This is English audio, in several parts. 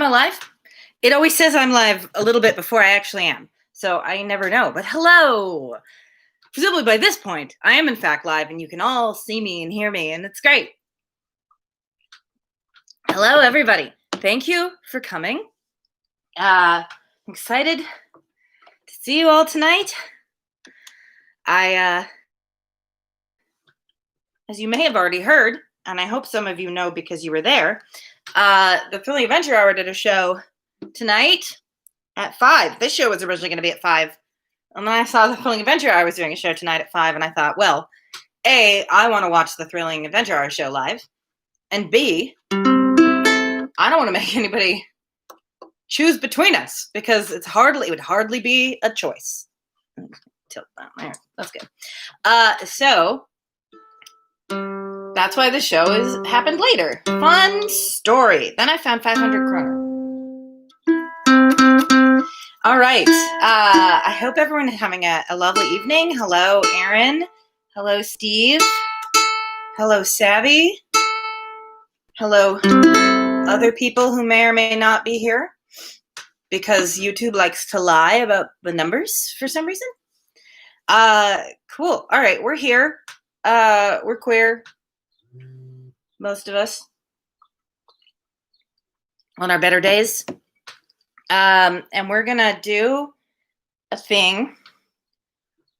Am I live? It always says I'm live a little bit before I actually am, so I never know. But hello! Presumably by this point, I am in fact live, and you can all see me and hear me, and it's great. Hello, everybody. Thank you for coming. I'm excited to see you all tonight. As you may have already heard, and I hope some of you know because you were there, the Thrilling Adventure Hour did a show tonight at 5. This show was originally going to be at 5. And then I saw the Thrilling Adventure Hour was doing a show tonight at 5, and I thought, well, A, I want to watch the Thrilling Adventure Hour show live, and B, I don't want to make anybody choose between us because it would hardly be a choice. Tilt that there. That's good. So that's why the show happened later. Fun story. Then I found 500 kroner. All right. I hope everyone is having a lovely evening. Hello, Aaron. Hello, Steve. Hello, Savvy. Hello, other people who may or may not be here because YouTube likes to lie about the numbers for some reason. Cool. All right. We're here. We're queer. Most of us on our better days. And we're going to do a thing. I'm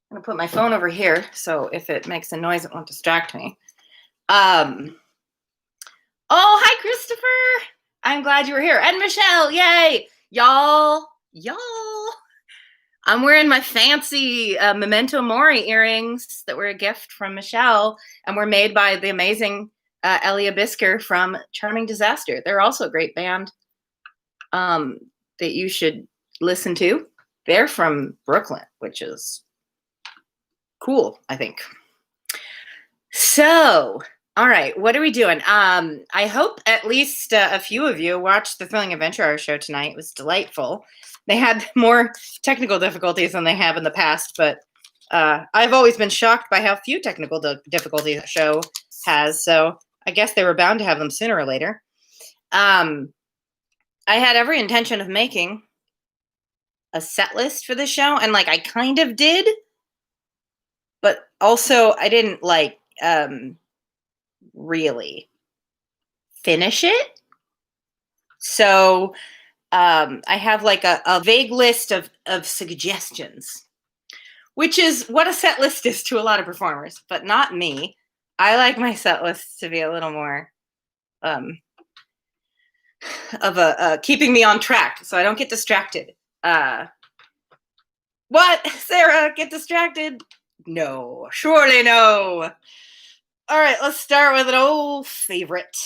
going to put my phone over here, so if it makes a noise, it won't distract me. Oh, hi, Christopher. I'm glad you were here. And Michelle, yay. Y'all. I'm wearing my fancy Memento Mori earrings that were a gift from Michelle, and were made by the amazing Elia Bisker from Charming Disaster. They're also a great band that you should listen to. They're from Brooklyn, which is cool, I think. So, all right, what are we doing? I hope at least a few of you watched the Thrilling Adventure Hour show tonight. It was delightful. They had more technical difficulties than they have in the past, but I've always been shocked by how few technical difficulties the show has, so I guess they were bound to have them sooner or later. I had every intention of making a set list for the show, and I kind of did, but also I didn't really finish it. So I have a vague list of suggestions, which is what a set list is to a lot of performers, but not me. I like my set lists to be a little more of keeping me on track so I don't get distracted. What? Sarah, get distracted? No, surely no. All right, let's start with an old favorite.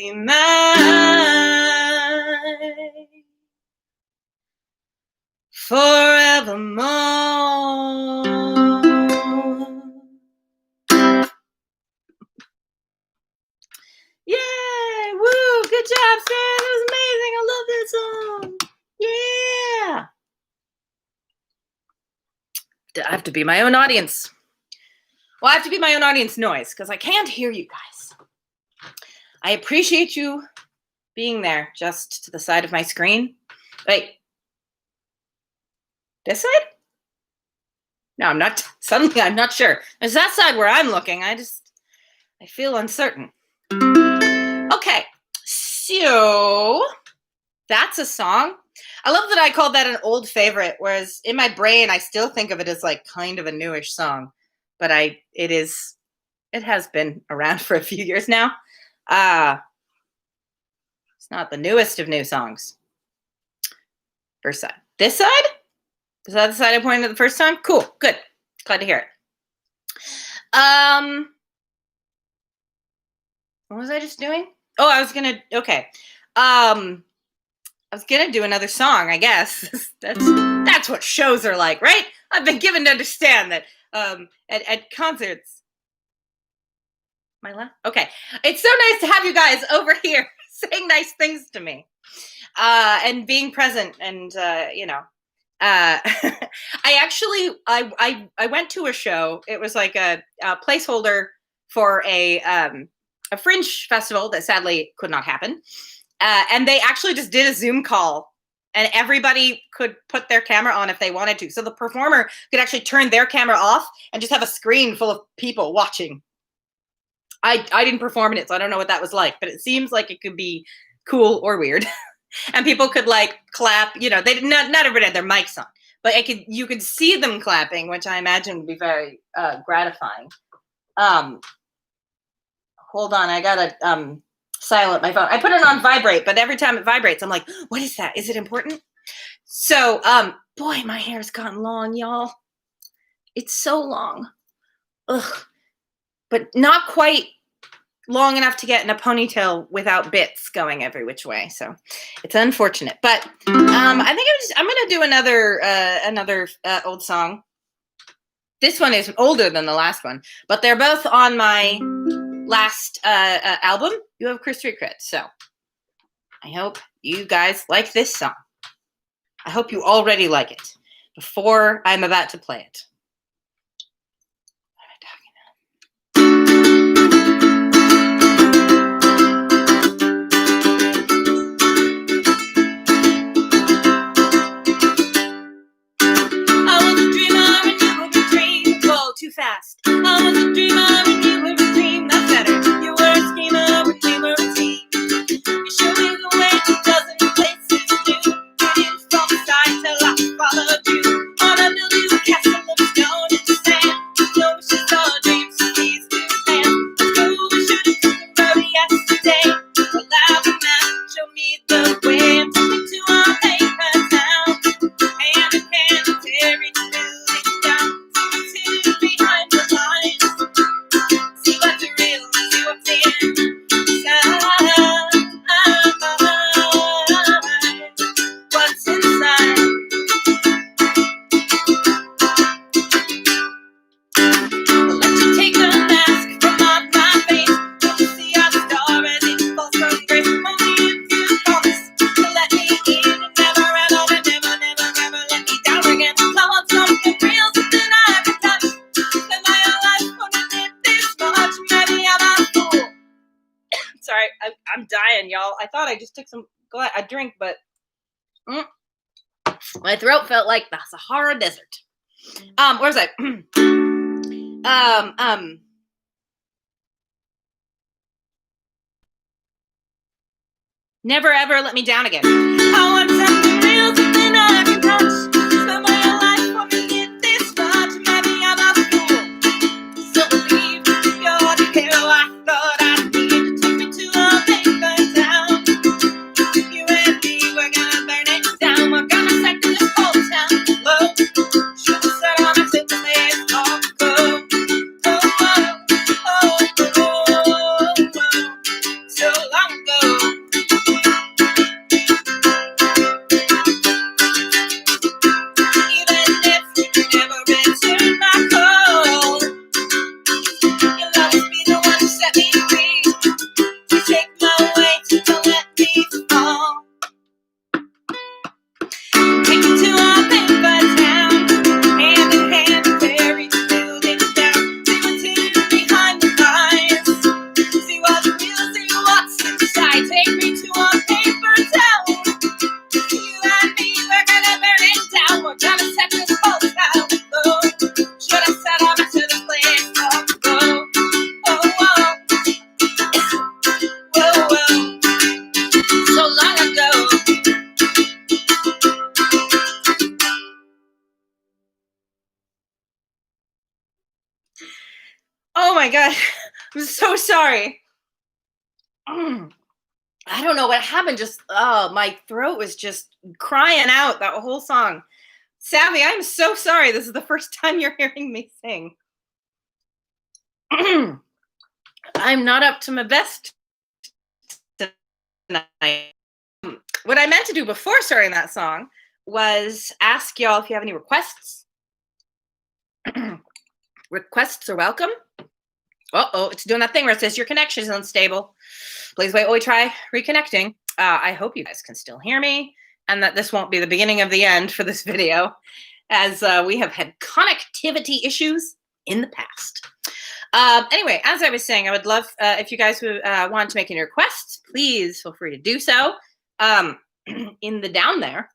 be mine forevermore. Yay! Woo! Good job, Sarah. That was amazing. I love this song. Yeah! I have to be my own audience. Well, I have to be my own audience noise because I can't hear you guys. I appreciate you being there just to the side of my screen. Wait. This side? No, I'm not. Suddenly, I'm not sure. It's that side where I'm looking. I feel uncertain. Okay, so that's a song. I love that I called that an old favorite, whereas in my brain, I still think of it as like kind of a newish song, but it has been around for a few years now. It's not the newest of new songs. First side. This side? Is that the side I pointed at the first time? Cool, good. Glad to hear it. What was I just doing? Oh, I was gonna do another song, I guess. That's what shows are like, right? I've been given to understand that at concerts. My left? Okay. It's so nice to have you guys over here saying nice things to me. And being present and I went to a show. It was like a placeholder for a fringe festival that sadly could not happen. And they actually just did a Zoom call and everybody could put their camera on if they wanted to. So the performer could actually turn their camera off and just have a screen full of people watching. I didn't perform in it, so I don't know what that was like, but it seems like it could be cool or weird. And people could like clap, they did not everybody had their mics on, but you could see them clapping, which I imagine would be very gratifying. Hold on, I gotta silent my phone. I put it on vibrate, but every time it vibrates, I'm like, what is that? Is it important? So, boy, my hair's gotten long, y'all. It's so long. Ugh. But not quite long enough to get in a ponytail without bits going every which way. So it's unfortunate. But I think I'm going to do another old song. This one is older than the last one, but they're both on my last album, You Have Chris Street Cred. So I hope you guys like this song. I hope you already like it before I'm about to play it. Too fast. I was a dreamer and you were a dream. That's better. You were a schemer when we were a team. You showed me the way to dozen places new. Getting from side till I followed you. Wanna build you a castle of stone and sand. No wishes or dreams to these two hands. Let's go, we should have took the road yesterday. Allow the man, show me the way. I'm taking to our paper town. Hand in hand, tearing the building down. Behind the lines, see what's real, see what's inside. What's inside? We'll let you take the mask from off my face. Don't you see our star as it falls from grace? Only if you promise to let me in and never ever let me down again. I want something real, something I can touch. Sorry, I'm dying, y'all. I thought I just took a drink, but my throat felt like the Sahara Desert. Where's that? Never ever let me down again. I want something real, something I can touch. Spend my life wanting to get this far. Maybe I'm a fool. So leave your hero. I thought I'd need to take me to a paper town. You and me, we're gonna burn it down. We're gonna set this whole town low. Should have said on my tip to say it's all go. Oh, oh, oh, oh, oh, oh. So long ago. my God. I'm so sorry. I don't know what happened. Just, oh, my throat was just crying out that whole song. Savvy, I'm so sorry. This is the first time you're hearing me sing. I'm not up to my best tonight. What I meant to do before starting that song was ask y'all if you have any requests. Requests are welcome. Uh-oh, it's doing that thing where it says your connection is unstable. Please wait while we try reconnecting. I hope you guys can still hear me and that this won't be the beginning of the end for this video, as we have had connectivity issues in the past. Anyway, as I was saying, I would love if you guys want to make any requests, please feel free to do so. In the down there,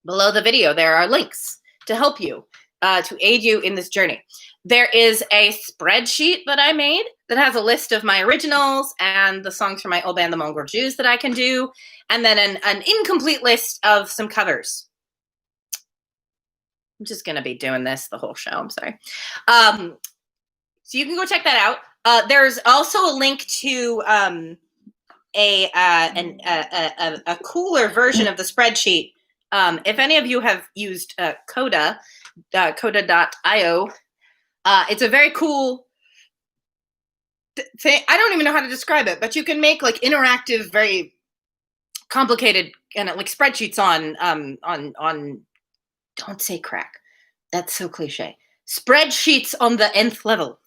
below the video, there are links to help you, to aid you in this journey. There is a spreadsheet that I made that has a list of my originals and the songs from my old band, the Mongrel Jews, that I can do, and then an incomplete list of some covers. I'm just going to be doing this the whole show. I'm sorry. So you can go check that out. There's also a link to a cooler version of the spreadsheet. If any of you have used Coda, coda.io, it's a very cool thing. I don't even know how to describe it, but you can make like interactive, very complicated kind of like spreadsheets on don't say crack. That's so cliche. Spreadsheets on the nth level.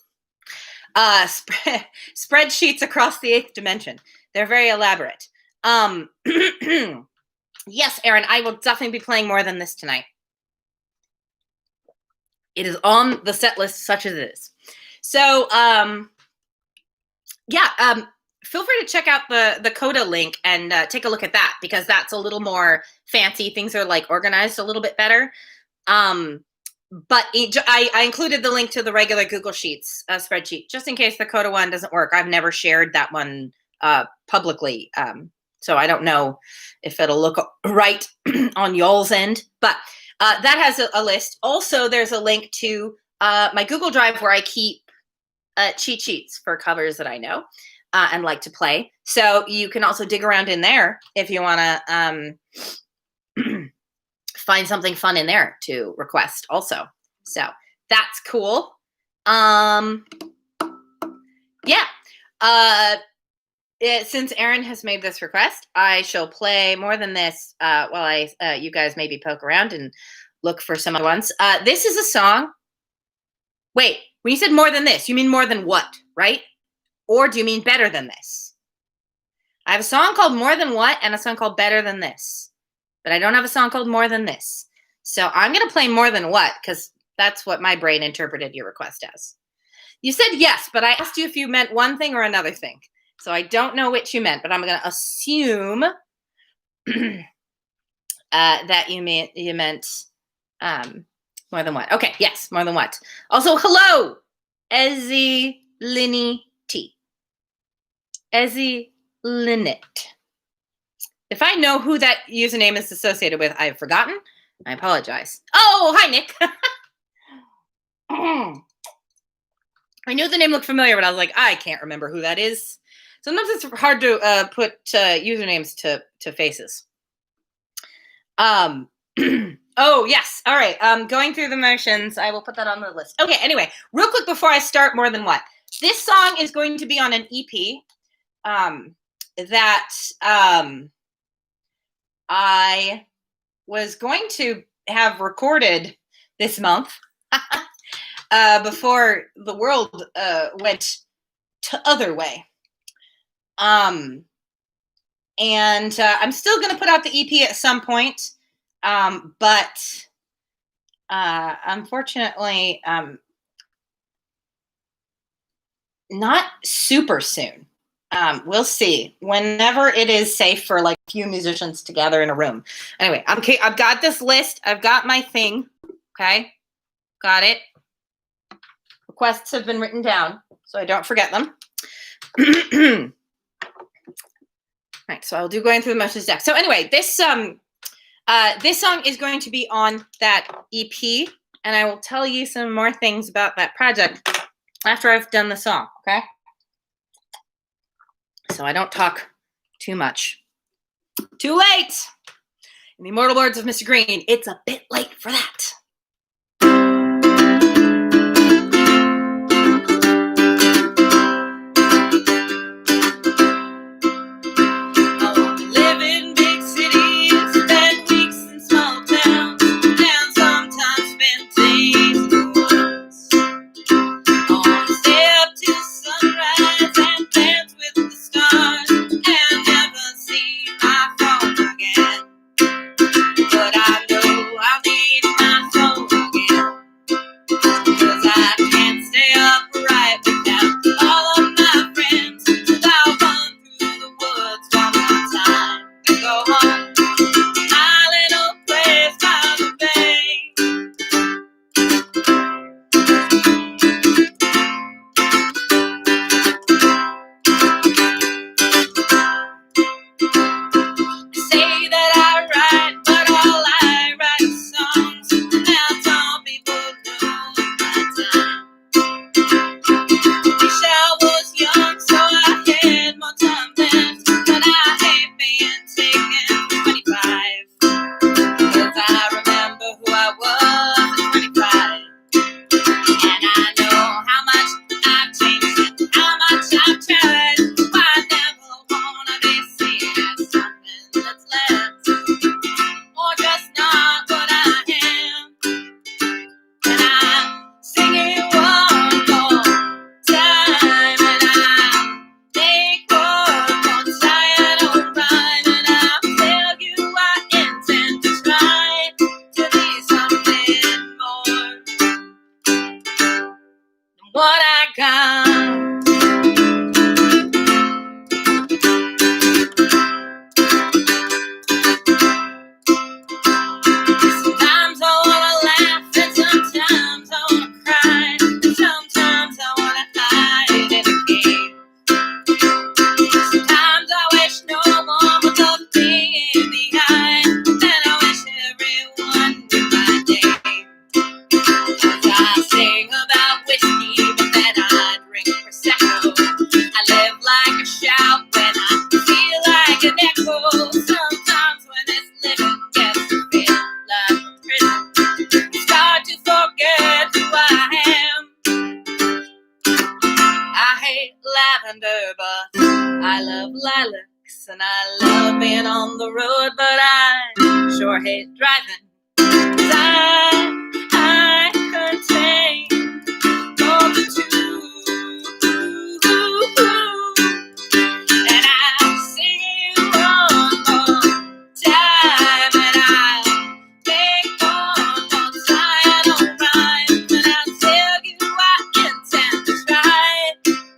Spreadsheets across the 8th dimension. They're very elaborate. Yes, Aaron, I will definitely be playing more than this tonight. It is on the set list, such as it is. So, feel free to check out the Coda link and take a look at that, because that's a little more fancy. Things are like organized a little bit better. But I included the link to the regular Google Sheets spreadsheet, just in case the Coda one doesn't work. I've never shared that one publicly, so I don't know if it'll look right on y'all's end. But that has a list. Also, there's a link to my Google Drive where I keep cheat sheets for covers that I know and like to play. So you can also dig around in there if you want to find something fun in there to request also. So that's cool. Since Aaron has made this request, I shall play more than this while you guys maybe poke around and look for some other ones. This is a song. Wait, when you said more than this, you mean more than what, right? Or do you mean better than this? I have a song called More Than What and a song called Better Than This. But I don't have a song called More Than This. So I'm going to play More Than What, because that's what my brain interpreted your request as. You said yes, but I asked you if you meant one thing or another thing. So I don't know which you meant, but I'm going to assume that you meant more than what. Okay, yes, more than what. Also, hello, Ezzy Linny T. Ezzy Linnet. If I know who that username is associated with, I've forgotten. I apologize. Oh, hi, Nick. I knew the name looked familiar, but I was like, I can't remember who that is. Sometimes it's hard to put usernames to faces. Oh, yes. All right. Going through the motions. I will put that on the list. Okay, anyway, real quick before I start More Than What. This song is going to be on an EP that I was going to have recorded this month before the world went to other way. And I'm still going to put out the EP at some point, but unfortunately, not super soon. We'll see. Whenever it is safe for like a few musicians to gather in a room. Anyway, I've got this list. I've got my thing. Okay, got it. Requests have been written down, so I don't forget them. Right, so I'll do going through the motions deck. So anyway, this song is going to be on that EP, and I will tell you some more things about that project after I've done the song, okay? So I don't talk too much. Too late! In the immortal words of Mr. Green, it's a bit late for that. What I got. Sometimes I wanna laugh, and sometimes I wanna cry, and sometimes I wanna hide in a cave. Sometimes I wish no one would look me in the eye, and I wish everyone knew my name. 'Cause I sing about whiskey, but then I drink Prosecco. I live like a shout when I feel like an echo. Sometimes when this living gets to feel like a prison, it's hard to forget who I am. I hate lavender, but I love lilacs, and I love being on the road, but I sure hate driving. 'Cause I contain more than two. And I'll sing you one more time, and I'll make one more silent rhyme, and I'll tell you I intend to try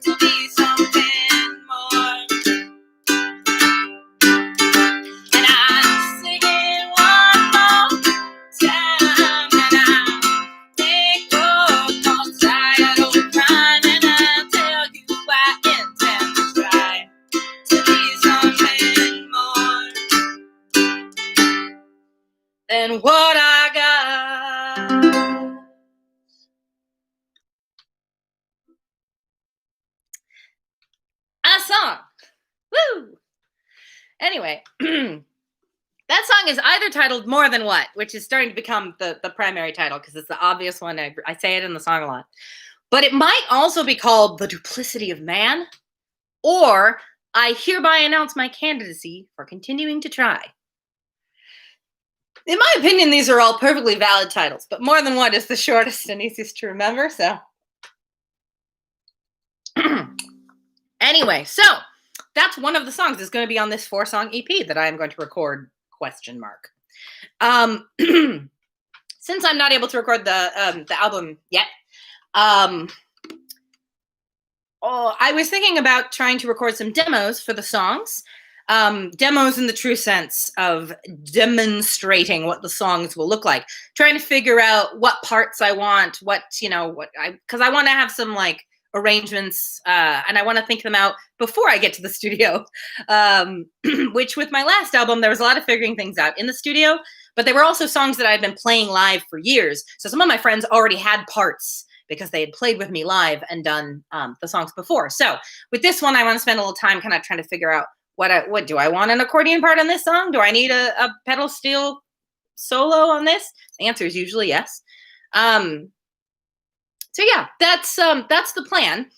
to be something more. And I'll sing it one more time, and I'll make one more silent rhyme, and I'll tell you I intend to try to be something more than what I got. A song. Woo! Anyway, that song is either titled More Than What, which is starting to become the primary title because it's the obvious one. I say it in the song a lot. But it might also be called The Duplicity of Man, or I hereby announce my candidacy for continuing to try. In my opinion, these are all perfectly valid titles, but More Than What is the shortest and easiest to remember, so. Anyway, so that's one of the songs that's going to be on this 4-song EP that I'm going to record, ? Since I'm not able to record the album yet, I was thinking about trying to record some demos for the songs. Demos in the true sense of demonstrating what the songs will look like. Trying to figure out what parts I want, because I want to have some like arrangements, and I want to think them out before I get to the studio. Which with my last album, there was a lot of figuring things out in the studio, but they were also songs that I'd been playing live for years. So some of my friends already had parts because they had played with me live and done the songs before. So with this one, I want to spend a little time kind of trying to figure out what do I want an accordion part on this song? Do I need a pedal steel solo on this? The answer is usually yes. So yeah, that's the plan.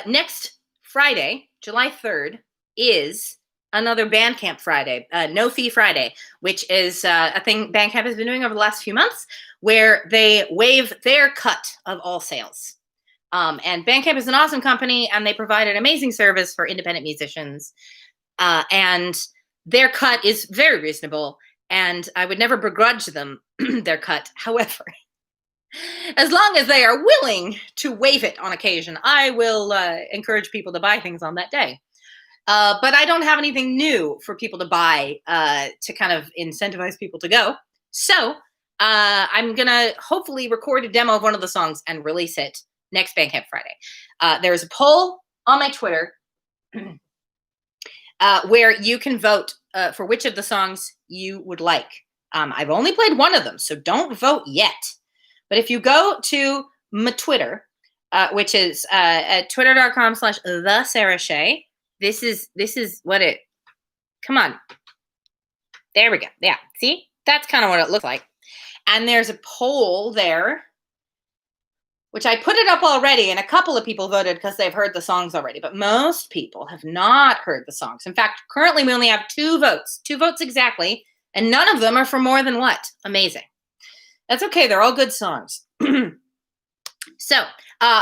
Next Friday, July 3rd, is another Bandcamp Friday, no fee Friday, which is a thing Bandcamp has been doing over the last few months, where they waive their cut of all sales. And Bandcamp is an awesome company, and they provide an amazing service for independent musicians. And their cut is very reasonable, and I would never begrudge them their cut. However, as long as they are willing to waive it on occasion, I will encourage people to buy things on that day. But I don't have anything new for people to buy to kind of incentivize people to go. So I'm going to hopefully record a demo of one of the songs and release it next Bandcamp Friday. There's a poll on my Twitter where you can vote for which of the songs you would like. I've only played one of them, so don't vote yet. But if you go to my Twitter, which is at twitter.com/thesarahshay, this is what it, come on. There we go. Yeah, see? That's kind of what it looks like. And there's a poll there, which I put it up already, and a couple of people voted because they've heard the songs already, but most people have not heard the songs. In fact, currently we only have 2 votes exactly, and none of them are for more than what? Amazing. That's okay. They're all good songs. So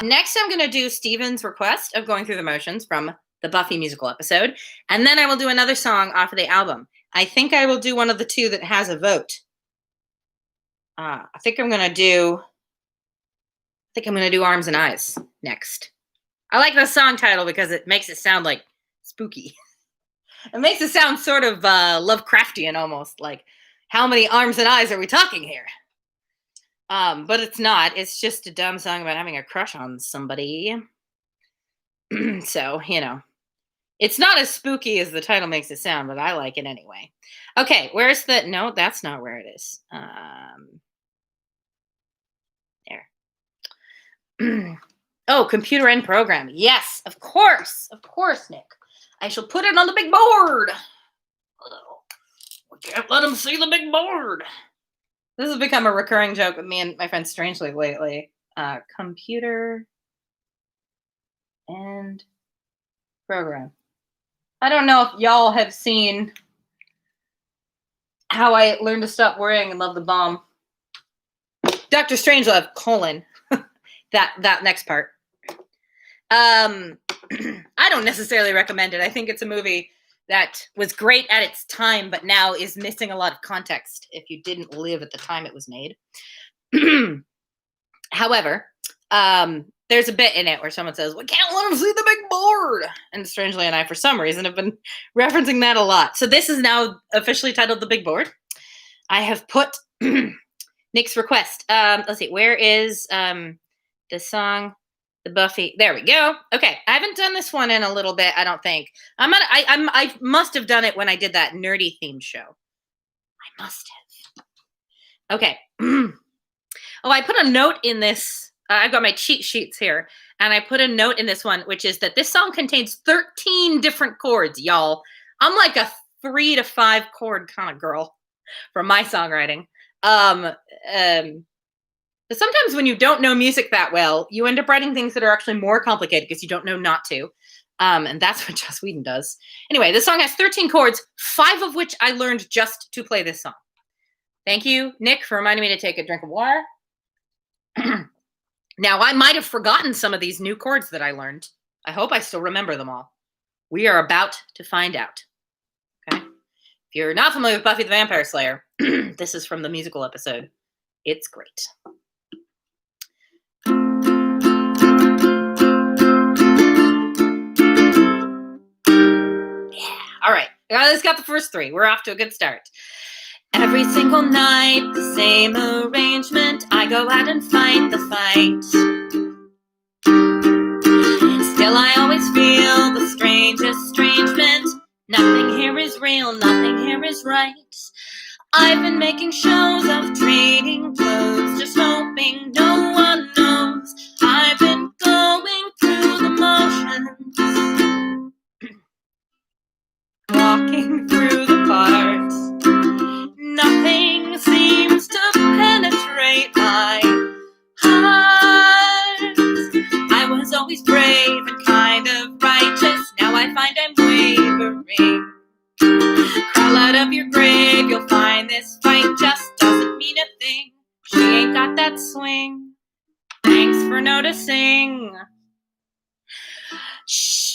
next I'm going to do Steven's request of Going Through the Motions from the Buffy musical episode. And then I will do another song off of the album. I think I will do one of the 2 that has a vote. I think I'm going to do Arms and Eyes next. I like the song title because it makes it sound like spooky. It makes it sound sort of Lovecraftian almost, like how many arms and eyes are we talking here? But it's not. It's just a dumb song about having a crush on somebody. So, it's not as spooky as the title makes it sound, but I like it anyway. Okay, where's the... No, that's not where it is. There. Oh, computer and program. Yes, of course. Of course, Nick. I shall put it on the big board. We can't let them see the big board. This has become a recurring joke with me and my friend Strangely lately. Computer and program. I don't know if y'all have seen How I Learned to Stop Worrying and Love the Bomb. Dr. Strangelove, colon. that next part. I don't necessarily recommend it. I think it's a movie that was great at its time, but now is missing a lot of context if you didn't live at the time it was made. However, there's a bit in it where someone says, we can't let them see the big board. And Strangely and I, for some reason, have been referencing that a lot. So this is now officially titled The Big Board. I have put Nick's request. Let's see, where is the song? The Buffy. There we go. Okay, I haven't done this one in a little bit, I don't think. I must have done it when I did that nerdy themed show. I must have. Okay. Oh, I put a note in this. I've got my cheat sheets here, and I put a note in this one, which is that this song contains 13 different chords, y'all. I'm like a 3 to 5 chord kind of girl for my songwriting. But sometimes when you don't know music that well, you end up writing things that are actually more complicated because you don't know not to. And that's what Joss Whedon does. Anyway, this song has 13 chords, 5 of which I learned just to play this song. Thank you, Nick, for reminding me to take a drink of water. Now, I might have forgotten some of these new chords that I learned. I hope I still remember them all. We are about to find out. Okay? If you're not familiar with Buffy the Vampire Slayer, this is from the musical episode. It's great. All right, I just got the first 3. We're off to a good start. Every single night, the same arrangement. I go out and fight the fight. Still, I always feel the strangest estrangement. Nothing here is real, nothing here is right. I've been making shows of trading clothes, just hoping hoping no one knows I've been going through the motions, walking through the parks. Nothing seems to penetrate my heart. I was always brave and kind of righteous. Now I find I'm wavering. Crawl out of your grave, you'll find this fight just doesn't mean a thing. She ain't got that swing. Thanks for noticing.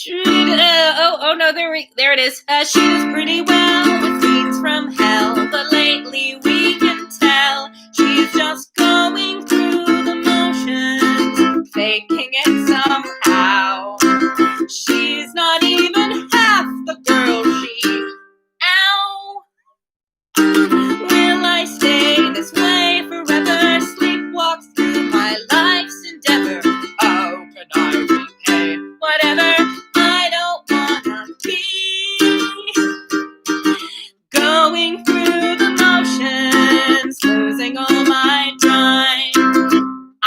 Oh no, there it is. She does pretty well with scenes from hell, but lately we can tell she's just going through the motions, faking it somehow. She's not even half the girl she. Ow! Will I stay this way forever? Sleepwalks through my life's endeavor. Oh, can I repay whatever? I don't wanna be going through the motions, losing all my drive.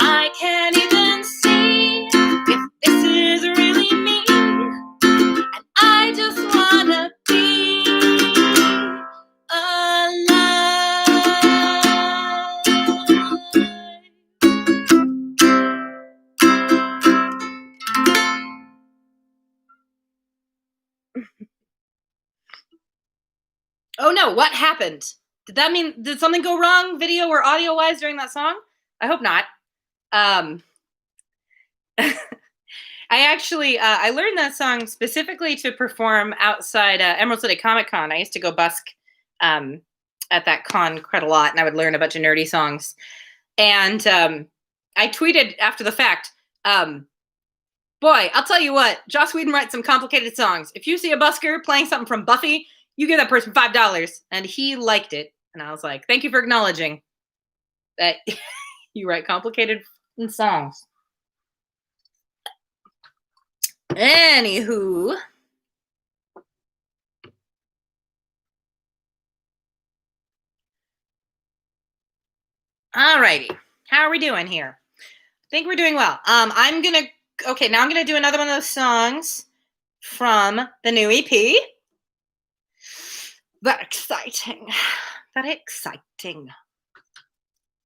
I can't even see if this is really me, and I just wanna be Oh no, what happened? Did something go wrong video or audio wise during that song? I hope not. I learned that song specifically to perform outside Emerald City Comic Con. I used to go busk at that con quite a lot, and I would learn a bunch of nerdy songs. And I tweeted after the fact, boy, I'll tell you what, Joss Whedon writes some complicated songs. If you see a busker playing something from Buffy, you give that person $5. And he liked it. And I was like, thank you for acknowledging that you write complicated songs. Anywho. Alrighty. How are we doing here? I think we're doing well. I'm going to do another one of those songs from the new EP. Very exciting. Very exciting.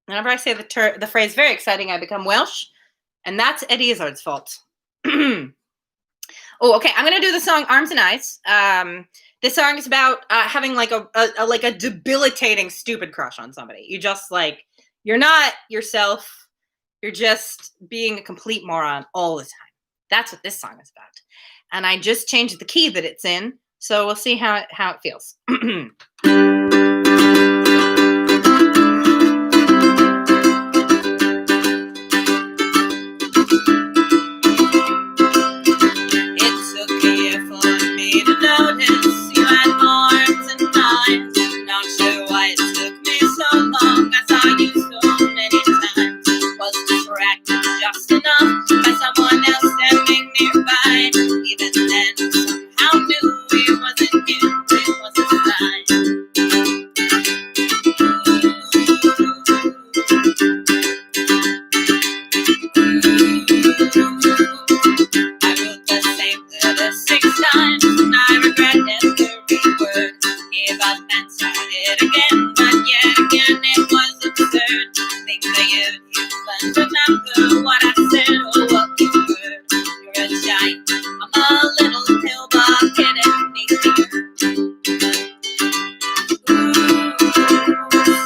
Whenever I say the phrase very exciting, I become Welsh. And that's Eddie Izzard's fault. Oh, okay. I'm going to do the song Arms and Eyes. This song is about having like a debilitating stupid crush on somebody. You just you're not yourself. You're just being a complete moron all the time. That's what this song is about. And I just changed the key that it's in. So we'll see how it feels. It took a year for me to notice you had arms and eyes. Not sure why it took me so long. I saw you so many times. Was distracted just enough by someone else standing nearby. Even then, somehow knew it wasn't you, it was a sign. I wrote the same letter 6 times, and I regret every word. Gave up and started again, but yet again it was absurd. Think that you couldn't remember what I said or what you heard. You're a giant, I'm a little pillbox hidden beneath the earth.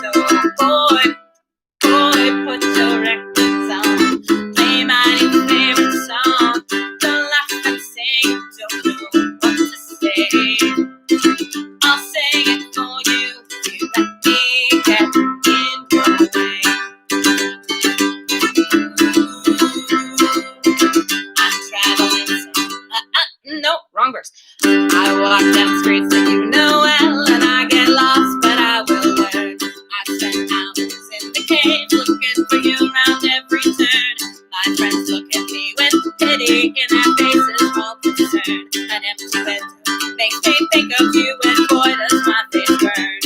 So boy, put your records on. Play my new favorite song. Don't laugh and say you don't know what to say. I'll sing it for you. You let me get in your way. I'm traveling some. No, wrong verse. I walk down streets that you know well, and I get lost, but I will learn. I spend hours in the cave looking for you around every turn. My friends look at me with pity in their faces, all concerned. An empty window makes me think of you, and boy does my face burn.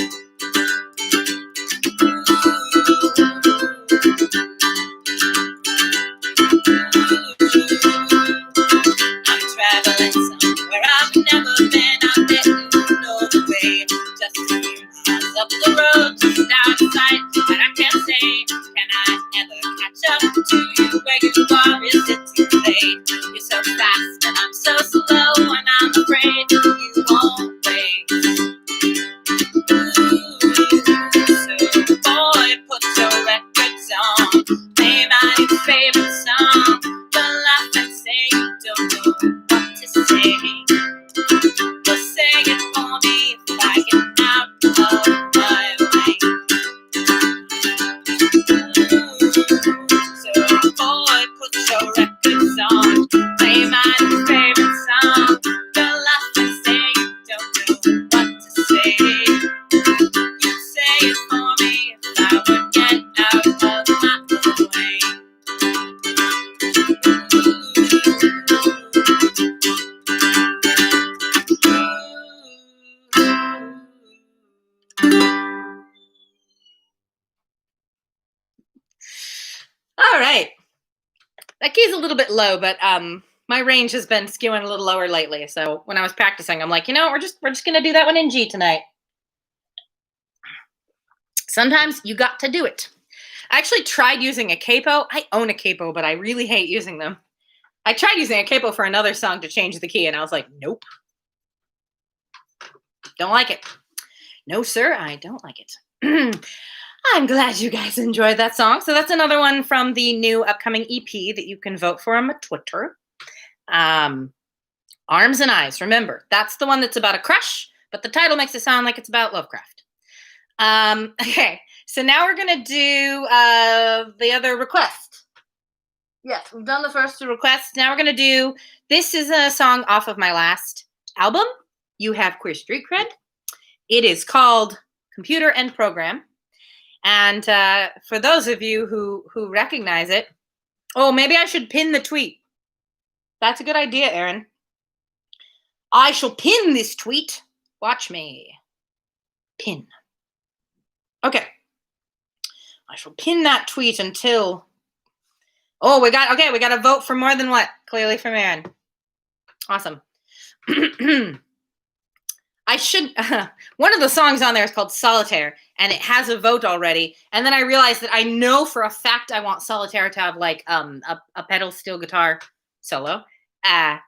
right. That key's a little bit low, but my range has been skewing a little lower lately. So when I was practicing, I'm like, we're just gonna do that one in G tonight. Sometimes you got to do it. I actually tried using a capo. I own a capo, but I really hate using them. I tried using a capo for another song to change the key, and I was like, nope. Don't like it. No, sir, I don't like it. I'm glad you guys enjoyed that song. So that's another one from the new upcoming EP that you can vote for on my Twitter. Arms and Eyes. Remember, that's the one that's about a crush, but the title makes it sound like it's about Lovecraft. Okay, so now we're going to do the other request. Yes, we've done the first two requests. Now we're going to do, this is a song off of my last album, You Have Queer Street Cred. It is called Computer and Program. And for those of you who recognize it, oh, maybe I should pin the tweet. That's a good idea, Aaron. I shall pin this tweet. Watch me. Pin. Okay. I shall pin that tweet until... Oh, we got to vote for more than what? Clearly from Aaron. Awesome. I should, one of the songs on there is called Solitaire, and it has a vote already. And then I realized that I know for a fact I want Solitaire to have like a pedal steel guitar solo. I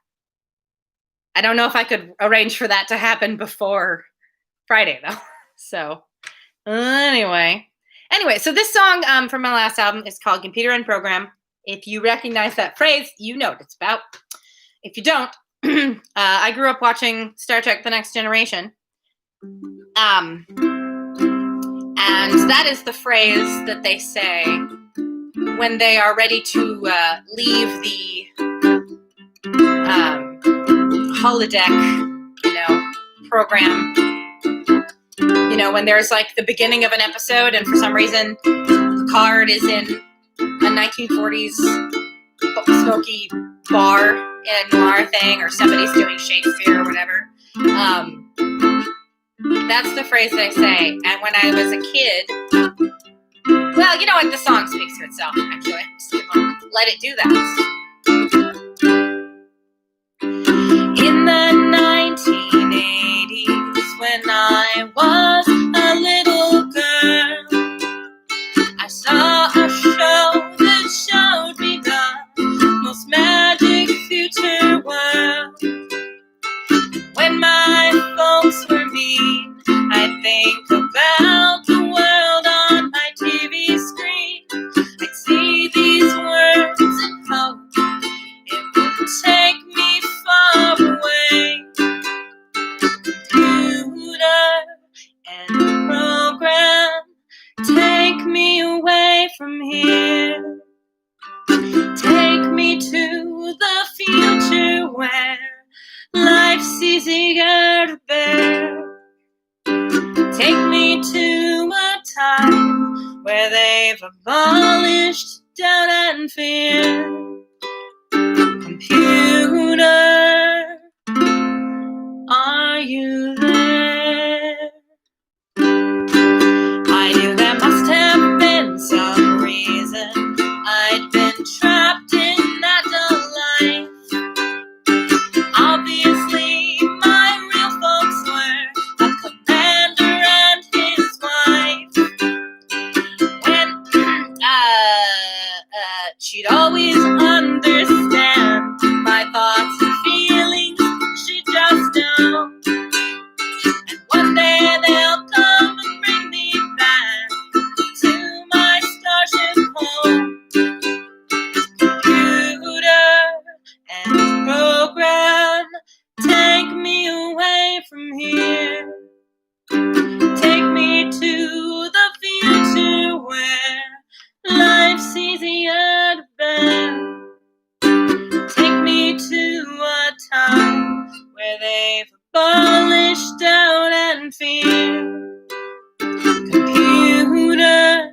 don't know if I could arrange for that to happen before Friday though. So anyway, so this song from my last album is called Computer and Program. If you recognize that phrase, you know what it's about. If you don't, I grew up watching Star Trek: The Next Generation. And that is the phrase that they say when they are ready to leave the holodeck, program. When there's like the beginning of an episode and for some reason Picard is in a 1940s smoky bar in a noir thing, or somebody's doing Shakespeare or whatever. That's the phrase they say. And when I was a kid, well, you know what? The song speaks for itself, actually. I'm just gonna let it do that. In the 1980s, when I was a little girl, I saw a show that showed me the most magic future world. When my folks were mean, I'd think about the world on my TV screen. I'd see these words and hope it would take me far away. Computer and program, take me away from here. Take me to the future where life's easier to bear. Take me to a time where they've abolished doubt and fear. Computer, are you there? I knew there must have been some reason I'd been trapped in that life. Obviously, my real folks were a commander and his wife. When she'd always understand my thoughts and feelings, she'd just know. And one day they'll come and bring me back to my starship home. Computer and program, take me away from here. Take me to the future where life's easier to bear. Take me to a time where they've abolished doubt and fear. Computer,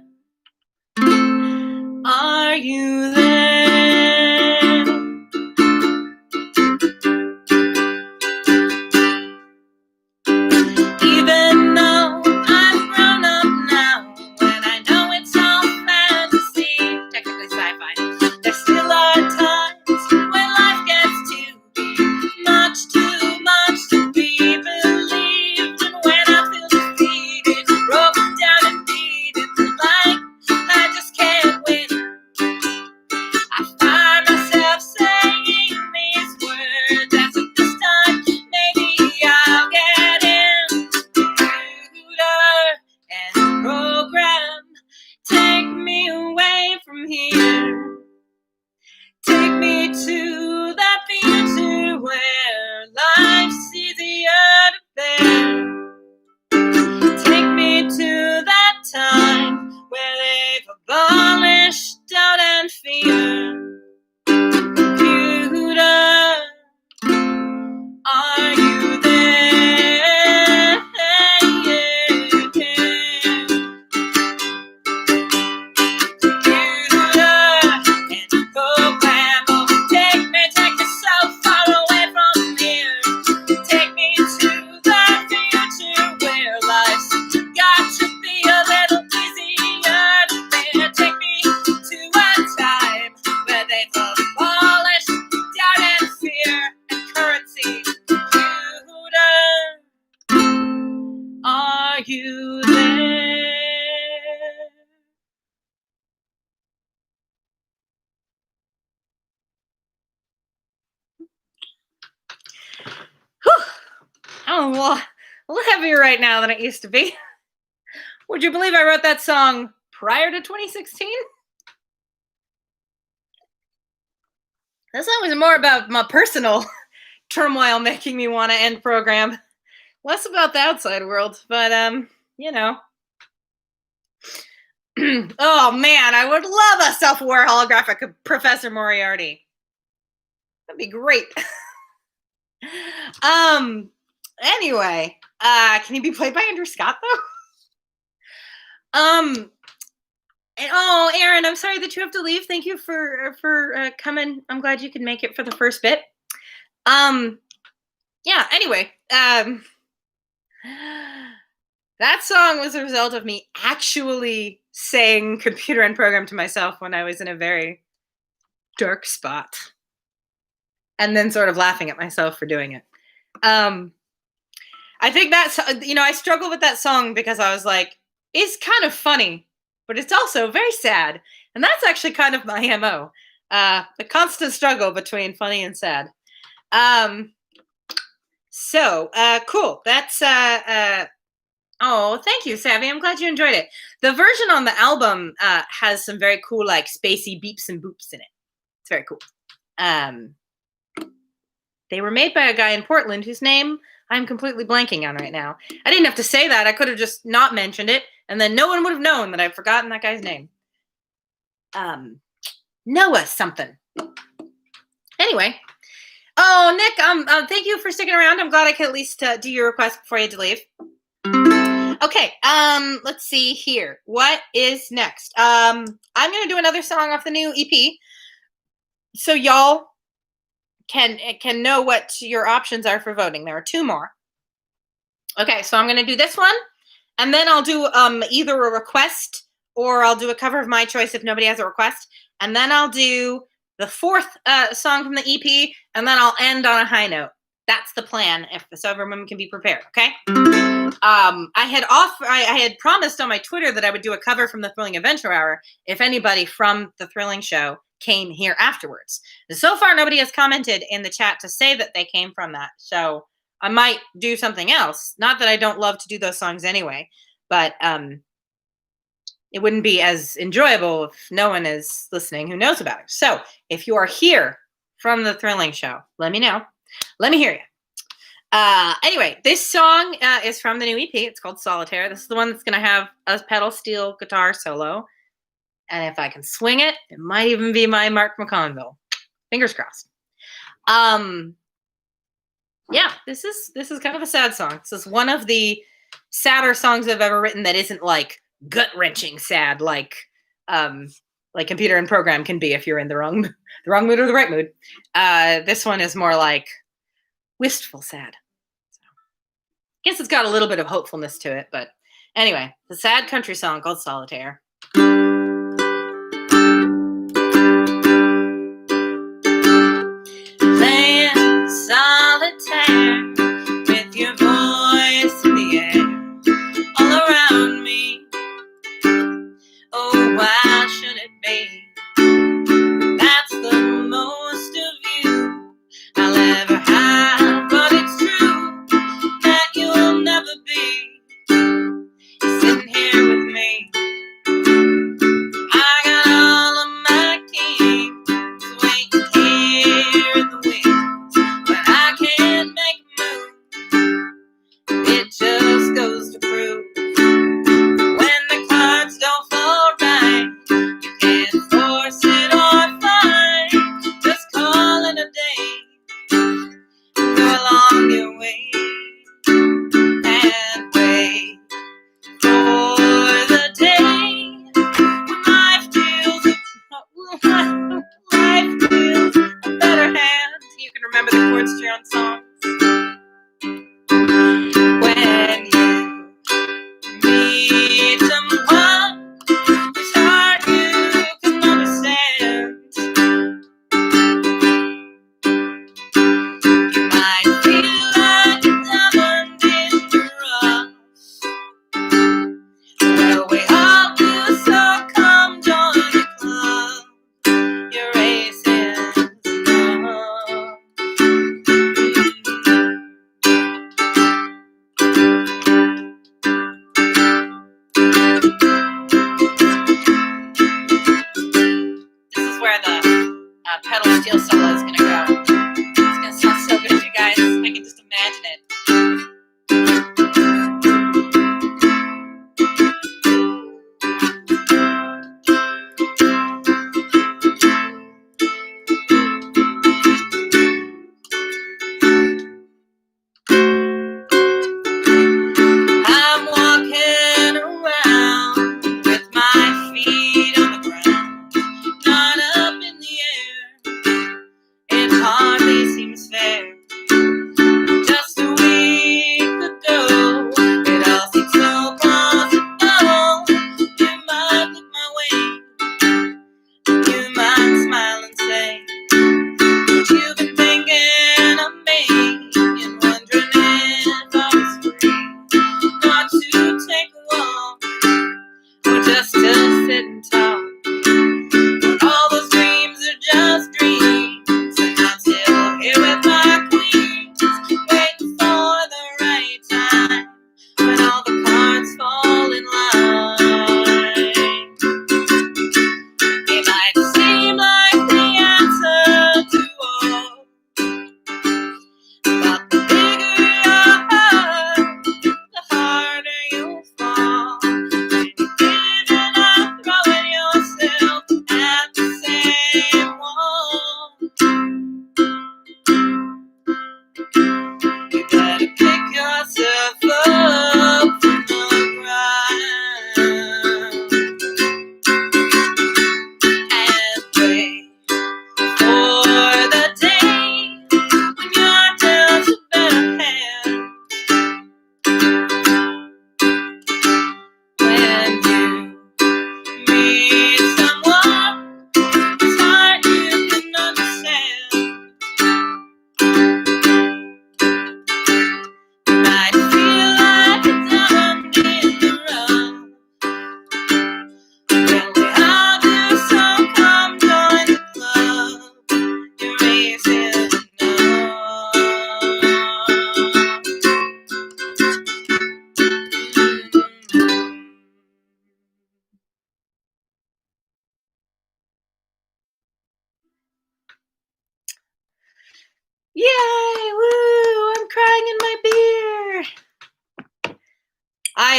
are you there? Even though I've grown up now, and I know it's all fantasy, technically sci-fi, sound a little heavier right now than it used to be. Would you believe I wrote that song prior to 2016? That song was more about my personal turmoil making me want to end program. Less about the outside world, but you know. Oh man, I would love a self-aware holographic of Professor Moriarty. That'd be great. Anyway, can he be played by Andrew Scott though? And oh, Aaron, I'm sorry that you have to leave. Thank you for coming. I'm glad you could make it for the first bit. Yeah, anyway, that song was a result of me actually saying computer and program to myself when I was in a very dark spot. And then sort of laughing at myself for doing it. I think that's, I struggle with that song because I was like, it's kind of funny, but it's also very sad. And that's actually kind of my MO. The constant struggle between funny and sad. So cool. That's, oh, thank you, Savvy. I'm glad you enjoyed it. The version on the album has some very cool, like, spacey beeps and boops in it. It's very cool. They were made by a guy in Portland whose name I'm completely blanking on right now. I didn't have to say that. I could have just not mentioned it, and then no one would have known that I've forgotten that guy's name. Noah something. Anyway. Oh, Nick, thank you for sticking around. I'm glad I could at least do your request before you had to leave. Okay, let's see here. What is next? I'm going to do another song off the new EP. So y'all can know what your options are for voting. There are two more. Okay, so I'm going to do this one, and then I'll do either a request or I'll do a cover of my choice if nobody has a request, and then I'll do the fourth song from the EP, and then I'll end on a high note. That's the plan, so everyone can be prepared, okay? I had promised on my Twitter that I would do a cover from the Thrilling Adventure Hour if anybody from the Thrilling Show came here afterwards. So far, nobody has commented in the chat to say that they came from that. So I might do something else. Not that I don't love to do those songs anyway, but it wouldn't be as enjoyable if no one is listening who knows about it. So if you are here from the Thrilling Show, let me know. Let me hear you. Anyway, this song is from the new EP. It's called Solitaire. This is the one that's going to have a pedal steel guitar solo. And if I can swing it, it might even be my Mark McConville. Fingers crossed. Yeah, this is kind of a sad song. This is one of the sadder songs I've ever written that isn't like gut-wrenching sad like computer and program can be if you're in the wrong mood or the right mood. This one is more like wistful sad. So, I guess it's got a little bit of hopefulness to it, but anyway, the sad country song called Solitaire. Playing solitaire with your voice in the air all around me. Oh, why should it be? That's the most of you I'll ever have, but it's true that you'll never be sitting here with me. I got all of my keys waiting here in the wings, but I can't make a move. It just goes to prove when the cards don't fall right, you can't force it or fight. Just call it a day, go along your way, and wait for the day when life deals a better hand. You can remember the chords to your own songs. When you meet someone whose heart you can understand, you might feel like a diamond in the rough. Well, we all do, so come join the club. You're racing love.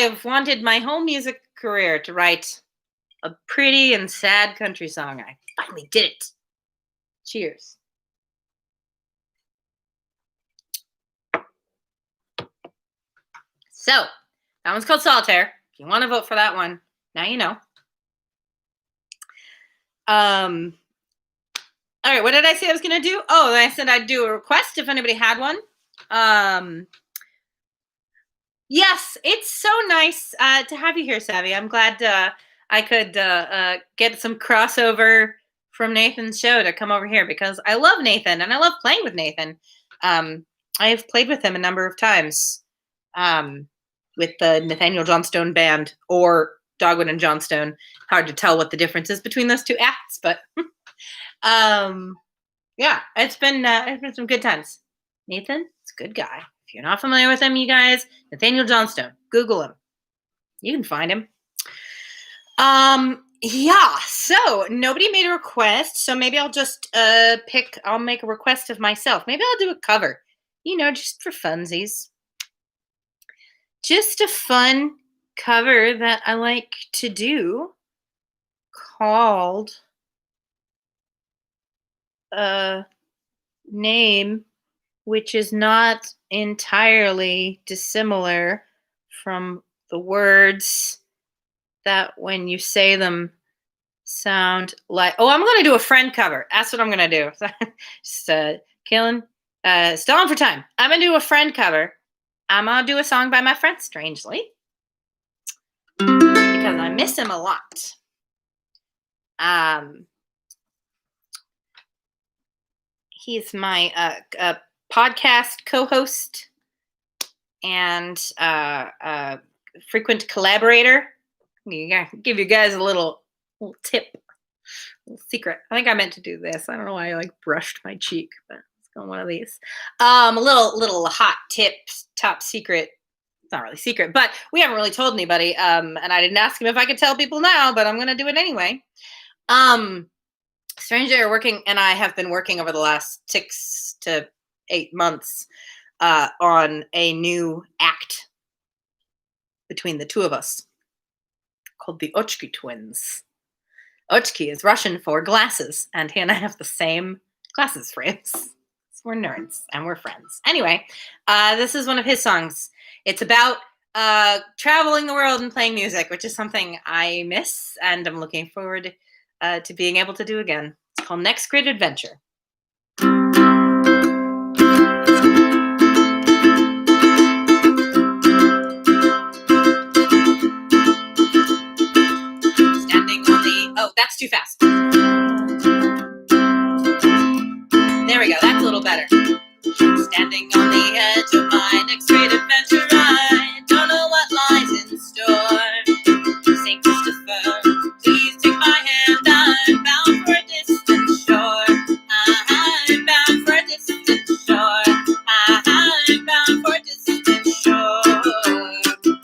have wanted my whole music career to write a pretty and sad country song. I finally did it. Cheers. So, that one's called Solitaire. If you want to vote for that one, now you know. All right, what did I say I was going to do? Oh, I said I'd do a request if anybody had one. Yes, it's so nice to have you here, Savvy. I'm glad I could get some crossover from Nathan's show to come over here because I love Nathan and I love playing with Nathan. I have played with him a number of times with the Nathaniel Johnstone Band or Dogwood and Johnstone. Hard to tell what the difference is between those two acts, but yeah, it's been some good times. Nathan, it's a good guy. If you're not familiar with him, you guys, Nathaniel Johnstone, Google him. You can find him. Yeah, so nobody made a request, so maybe I'll just I'll make a request of myself. Maybe I'll do a cover, just for funsies. Just a fun cover that I like to do called a name which is not entirely dissimilar from the words that when you say them sound like, I'm going to do a friend cover. That's what I'm going to do. Just killing, stalling for time. I'm going to do a friend cover. I'm going to do a song by my friend, Strangely, because I miss him a lot. He's my podcast co-host and frequent collaborator. Give you guys a little tip, little secret. I think I meant to do this. I don't know why I brushed my cheek, but let's go one of these. A little hot tip, top secret. It's not really secret, but we haven't really told anybody. And I didn't ask him if I could tell people now, but I'm going to do it anyway. Strangely and I have been working over the last 6 to 8 months on a new act between the two of us called the Ochki Twins. Ochki is Russian for glasses, and he and I have the same glasses frames. So we're nerds and we're friends. Anyway, this is one of his songs. It's about traveling the world and playing music, which is something I miss, and I'm looking forward to being able to do again. It's called Next Great Adventure. That's too fast. There we go. That's a little better. Standing on the edge of my next great adventure, I don't know what lies in store. St. Christopher, please take my hand. I'm bound for a distant shore. I'm bound for a distant shore. I'm bound for a distant shore.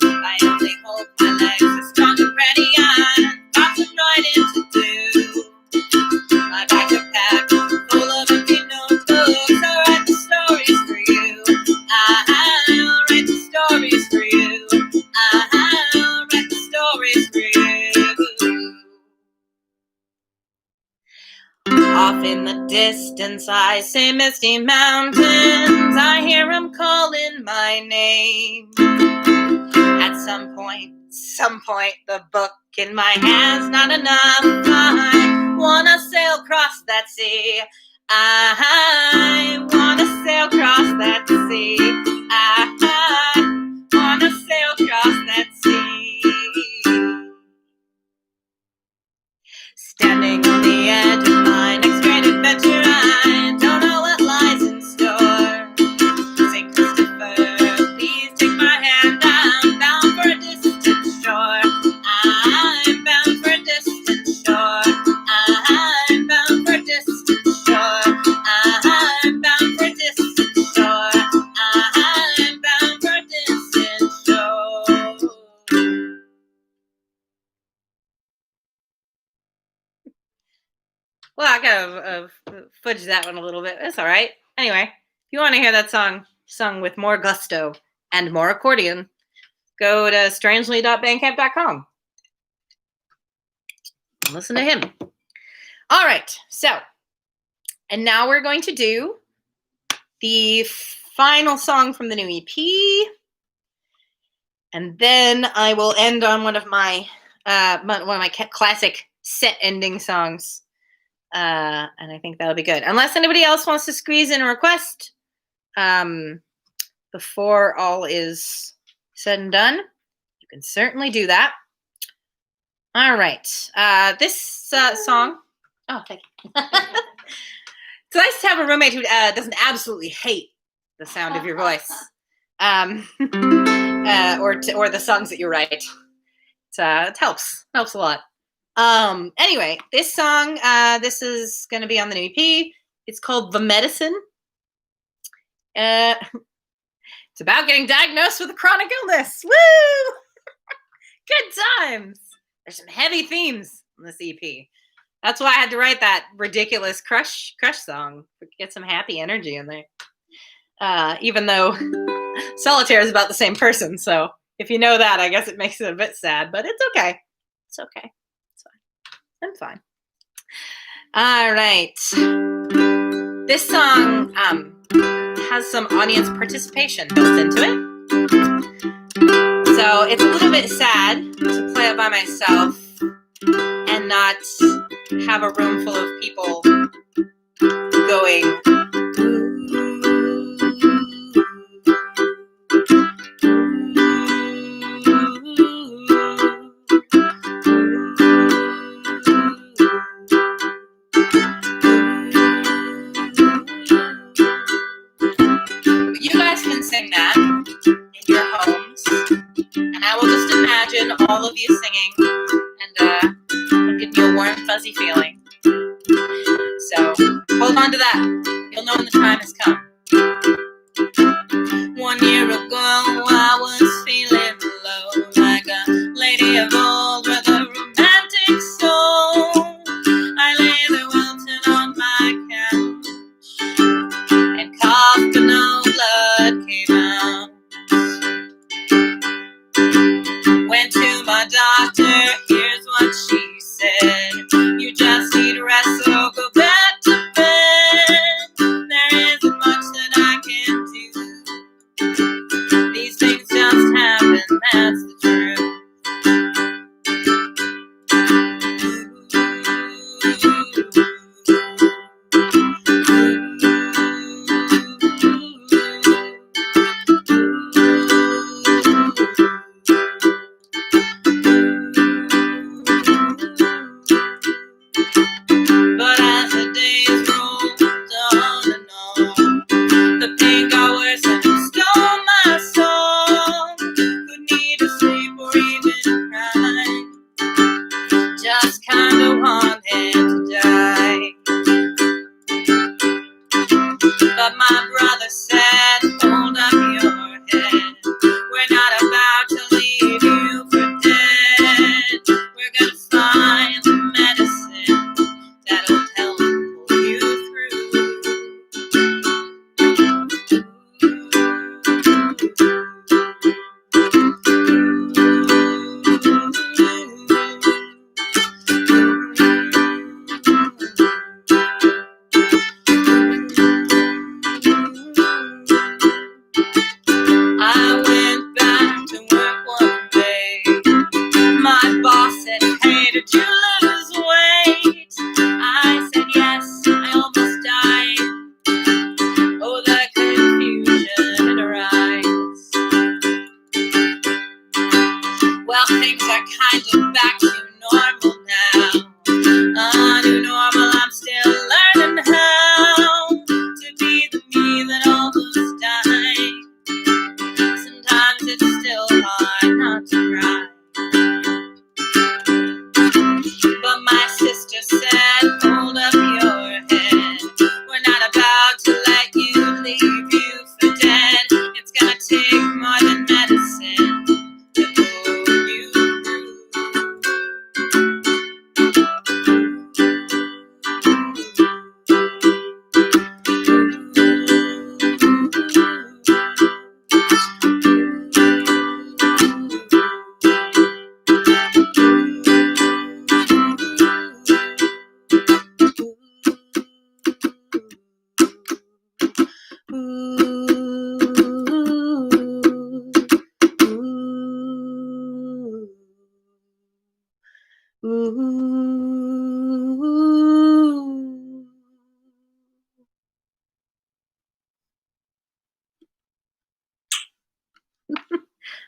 I only hope my legs are strong and ready. I've got some writing to do. My bags are packed full of empty notebooks. I'll write the stories for you. I'll write the stories for you. I'll write the stories for you. Off in the distance I see misty mountains. I hear them calling my name. At some point, the book in my hand's not enough. I wanna sail across that sea. I wanna sail across that sea. I wanna sail across that sea. Standing on the edge of my next great adventure, I don't know what lies in store. St. Christopher, please take my hand. I'm bound for a distant shore. I'm bound for a distant shore. I'm bound for a distant shore. I'm bound for a distant shore. I'm bound for a distant shore. Well, I gotta fudge that one a little bit. It's all right. Anyway, if you want to hear that song sung with more gusto and more accordion, go to strangely.bandcamp.com. Listen to him. All right. So, and now we're going to do the final song from the new EP. And then I will end on one of my classic set ending songs. And I think that'll be good. Unless anybody else wants to squeeze in a request before all is said and done, you can certainly do that. All right. This song. Oh, thank you. It's nice to have a roommate who doesn't absolutely hate the sound of your voice, or the songs that you write. It helps a lot. Anyway, this song, this is going to be on the new EP. It's called "The Medicine." It's about getting diagnosed with a chronic illness. Woo! Good times. There's some heavy themes on this EP. That's why I had to write that ridiculous crush song. Get some happy energy in there. Even though Solitaire is about the same person. So if you know that, I guess it makes it a bit sad, but it's okay. It's okay. It's fine. I'm fine. All right. This song has some audience participation built into it. So it's a little bit sad to play it by myself and not have a room full of people going, you guys can sing that in your homes, and I will just imagine all of you singing, and it'll give you a warm, fuzzy feeling. So hold on to that. You'll know when the time has come. 1 year ago, I was feeling low, like a lady of old with a romantic soul. I lay there wilting on my couch and coughed and no blood came out. Went to my doctor, here's what she said: you just need rest, so go back to bed. There isn't much that I can do. These things just happen, that's the truth. But as the days rolled on and on, the pain got worse and it stole my soul. Couldn't either sleep or even cry, just kinda wanted to die. But my brother said, hold up your head, we're not about to leave you for dead. We're gonna find the medicine that'll help pull you through. I went back to work one day. My boss said, hey, did you lose weight? I said, yes, I almost died. Oh, the confusion in her eyes. Well, things are kind of back to normal now. New normal, I'm still learning how to be the me that almost died. Sometimes it's still hard not to cry. But my sister said, hold up your head, we're not about to let you leave you for dead. It's gonna take more than medicine to pull you through.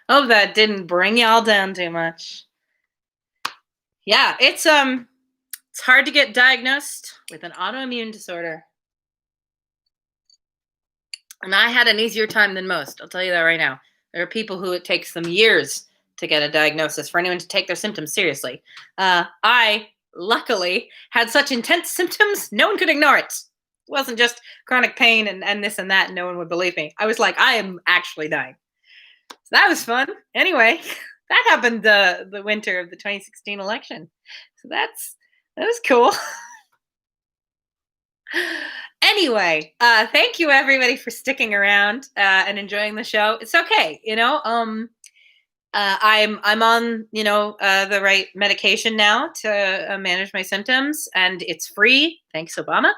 Hope that didn't bring y'all down too much. Yeah, it's hard to get diagnosed with an autoimmune disorder. And I had an easier time than most. I'll tell you that right now. There are people who it takes them years to get a diagnosis, for anyone to take their symptoms seriously. I, luckily, had such intense symptoms, no one could ignore it. It wasn't just chronic pain and this and that, and no one would believe me. I was like, I am actually dying. So that was fun. Anyway, that happened the winter of the 2016 election. So that was cool. Anyway, thank you everybody for sticking around and enjoying the show. It's okay, I'm on the right medication now to manage my symptoms, and it's free. Thanks, Obama.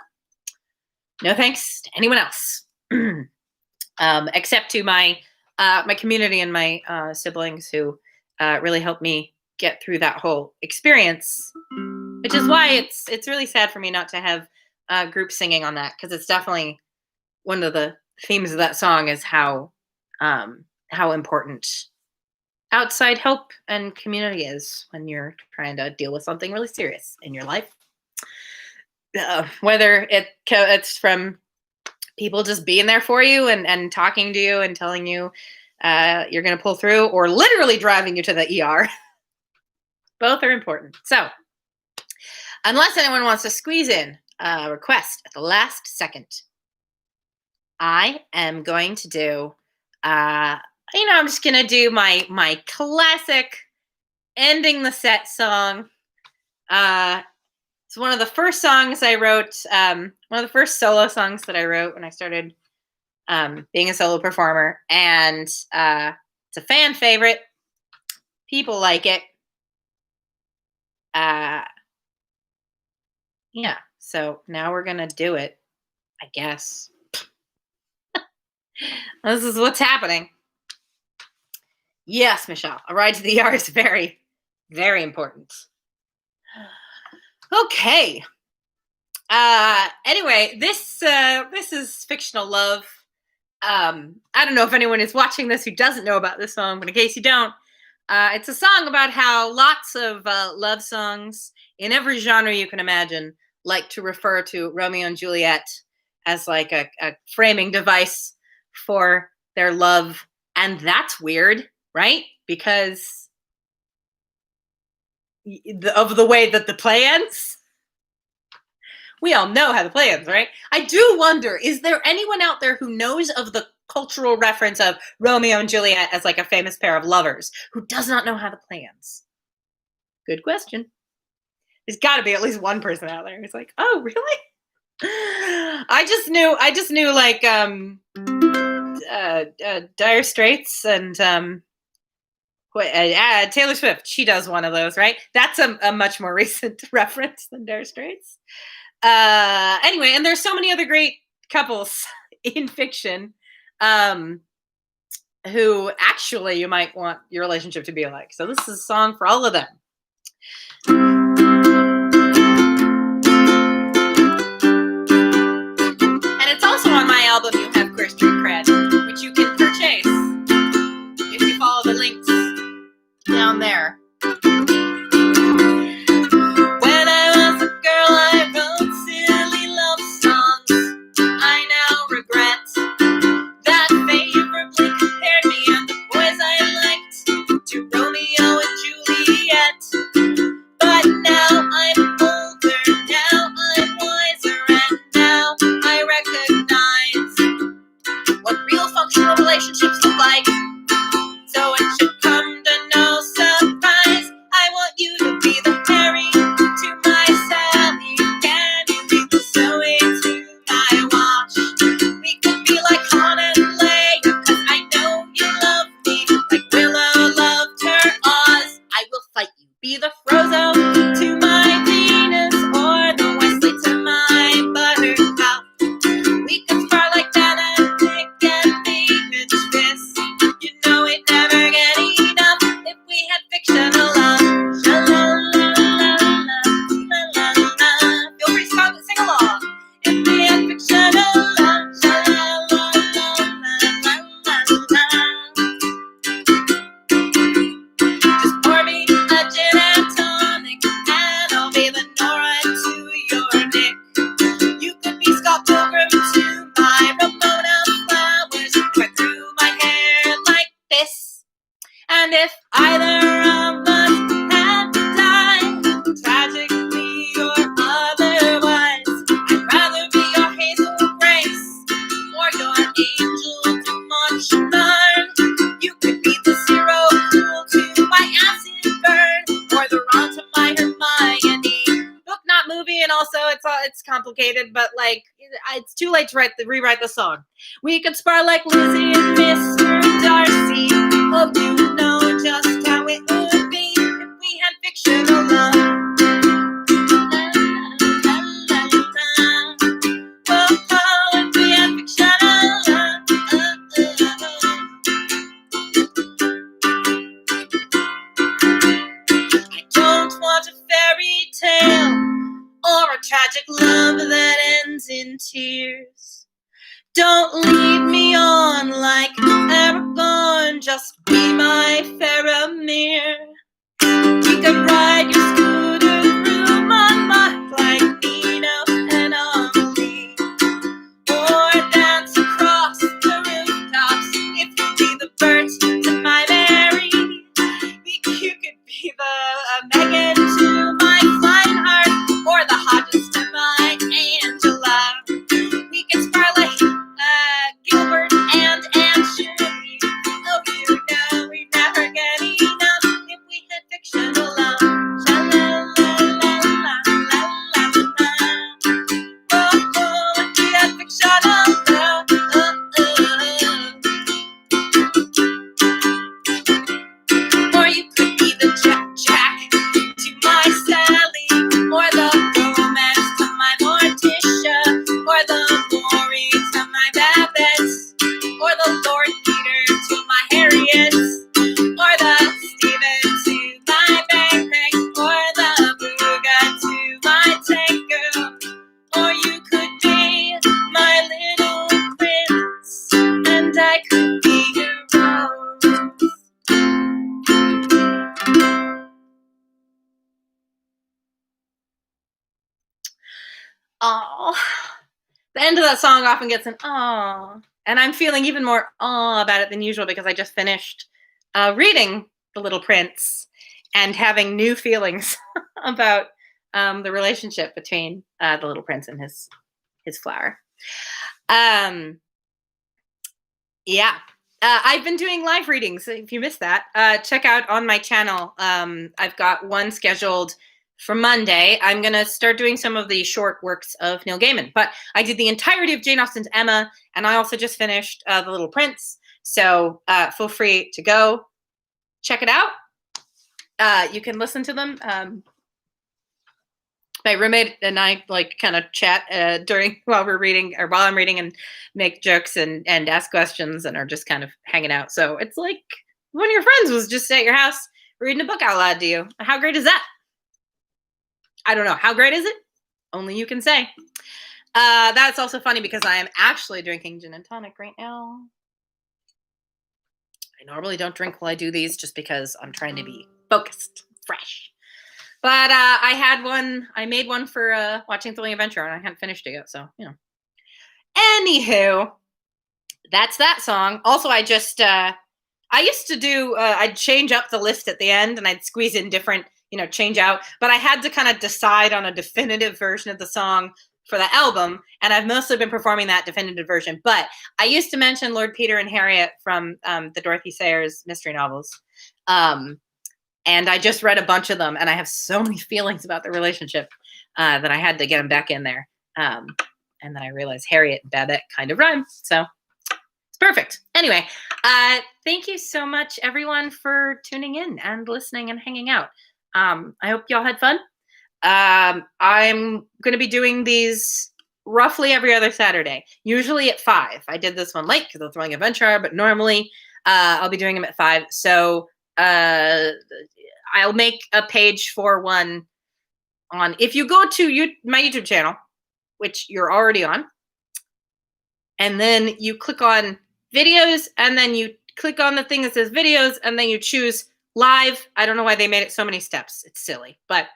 No thanks to anyone else, except to my community and my siblings who really helped me get through that whole experience. Which is why it's really sad for me not to have group singing on that, because it's definitely one of the themes of that song is how important outside help and community is when you're trying to deal with something really serious in your life. Whether it's from people just being there for you and talking to you and telling you you're going to pull through, or literally driving you to the ER. Both are important. So, unless anyone wants to squeeze in a request at the last second, I am going to do, I'm just going to do my classic ending the set song. It's one of the first songs I wrote, one of the first solo songs that I wrote when I started being a solo performer. And it's a fan favorite. People like it. Yeah, so now we're gonna do it, I guess. This is what's happening. Yes, Michelle, a ride to the ER is very, very important. Okay. Anyway, this is Fictional Love. I don't know if anyone is watching this who doesn't know about this song, but in case you don't, it's a song about how lots of love songs in every genre you can imagine like to refer to Romeo and Juliet as like a framing device for their love. And that's weird, right? Because of the way that the play ends. We all know how the play ends, right? I do wonder, is there anyone out there who knows of the cultural reference of Romeo and Juliet as like a famous pair of lovers who does not know how the play ends? Good question. There's got to be at least one person out there who's like, "Oh, really?" I just knew like Dire Straits and Taylor Swift. She does one of those, right? That's a much more recent reference than Dire Straits. Anyway, and there's so many other great couples in fiction who actually you might want your relationship to be like. So this is a song for all of them. And it's also on my album You Have Queer Street Cred, which you can purchase if you follow the links down there. Relationships look like, so it should come to no surprise. I want you to be the Harry to my Sally. Can you be the Zoe to my Wash? We could be like Han and Leia, 'cause I know you love me like Willow loved her Oz. I will fight you. Be the Frozo to my Venus, or the Wesley to my Buttercup. We could spar like Benedict and David Fist. You know we'd never get enough if we had fictional love. Sha-la-la-la-la, la-la-la. Feel free to sing along. If we had fictional love, sha-la-la-la-la. complicated, but like it's too late to rewrite the song. We could spar like Lizzie and Mr. Darcy. Oh, you know just how it would be if we had fictional love. If we had fictional love. I don't want a fairy tale or a tragic love that ends in tears. Don't lead me on like Aragorn, just be my Faramir. You could ride your scooter through Montmartre like Nino and Amelie, or dance across the rooftops if you be the Bert to my Mary. You could be the Megan to my Kleinhardt, or the Hodges to my Angela. We can spar like Gilbert and Aunt Shirley. Oh, you know we never get enough if we had fictional love. Sha-la-la-la-la-la-la-la. Oh, if we had fictional love. Or you could be the Jack to my Sally, or the romance to my Morticia, or the Maury to my Babette, or the Lord Peter to my Harriet, or the Stephen to my Bang Bang, or the Booga to my Tank Girl. Or you could be my little prince, and I could be your rose. Oh, the end of that song often gets an "aw," and I'm feeling even more "aw" about it than usual because I just finished reading The Little Prince and having new feelings about the relationship between the Little Prince and his flower. Yeah. I've been doing live readings. If you missed that, check out on my channel. I've got one scheduled for Monday. I'm going to start doing some of the short works of Neil Gaiman. But I did the entirety of Jane Austen's Emma, and I also just finished The Little Prince. So feel free to go check it out. You can listen to them. My roommate and I like kind of chat while we're reading, or while I'm reading, and make jokes and ask questions, and are just kind of hanging out. So it's like one of your friends was just at your house reading a book out loud to you. How great is that? I don't know. How great is it? Only you can say. That's also funny because I am actually drinking gin and tonic right now. I normally don't drink while I do these just because I'm trying to be focused, fresh. But I made one for watching Thrilling Adventure, and I hadn't finished it yet, so, you know. Anywho, that's that song. Also, I used to do, I'd change up the list at the end, and I'd squeeze in different, change out. But I had to kind of decide on a definitive version of the song for the album, and I've mostly been performing that definitive version. But I used to mention Lord Peter and Harriet from the Dorothy Sayers mystery novels. And I just read a bunch of them, and I have so many feelings about the relationship that I had to get them back in there. And then I realized Harriet and Babette kind of rhyme, so it's perfect. Anyway, thank you so much, everyone, for tuning in and listening and hanging out. I hope y'all had fun. I'm going to be doing these roughly every other Saturday, usually at 5. I did this one late because of Thrilling Adventure, but normally I'll be doing them at 5. So I'll make a page for one on, if you go to my YouTube channel, which you're already on, and then you click on videos, and then you click on the thing that says videos, and then you choose live. I don't know why they made it so many steps. It's silly, but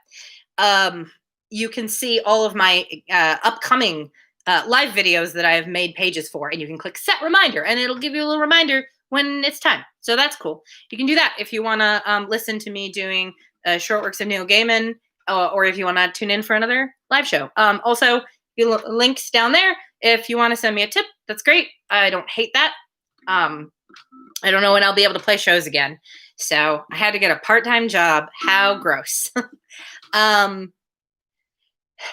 you can see all of my upcoming live videos that I have made pages for, and you can click set reminder, and it'll give you a little reminder when it's time. So that's cool. You can do that if you want to listen to me doing short works of Neil Gaiman, or if you want to tune in for another live show. Also, links down there. If you want to send me a tip, that's great. I don't hate that. I don't know when I'll be able to play shows again. So I had to get a part-time job. How gross.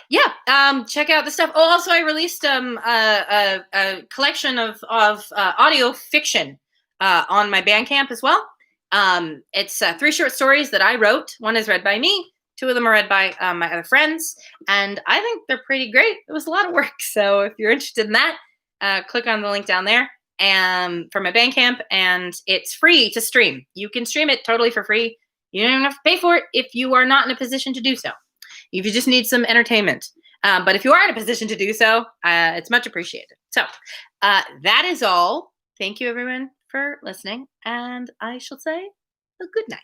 Yeah, check out the stuff. Oh, also I released a collection of audio fiction on my Bandcamp as well. It's 3 short stories that I wrote. One is read by me. 2 of them are read by my other friends, and I think they're pretty great. It was a lot of work, so if you're interested in that, click on the link down there and for my Bandcamp, and it's free to stream. You can stream it totally for free. You don't even have to pay for it if you are not in a position to do so. If you just need some entertainment. But if you are in a position to do so, it's much appreciated. So that is all. Thank you, everyone, for listening. And I shall say a good night.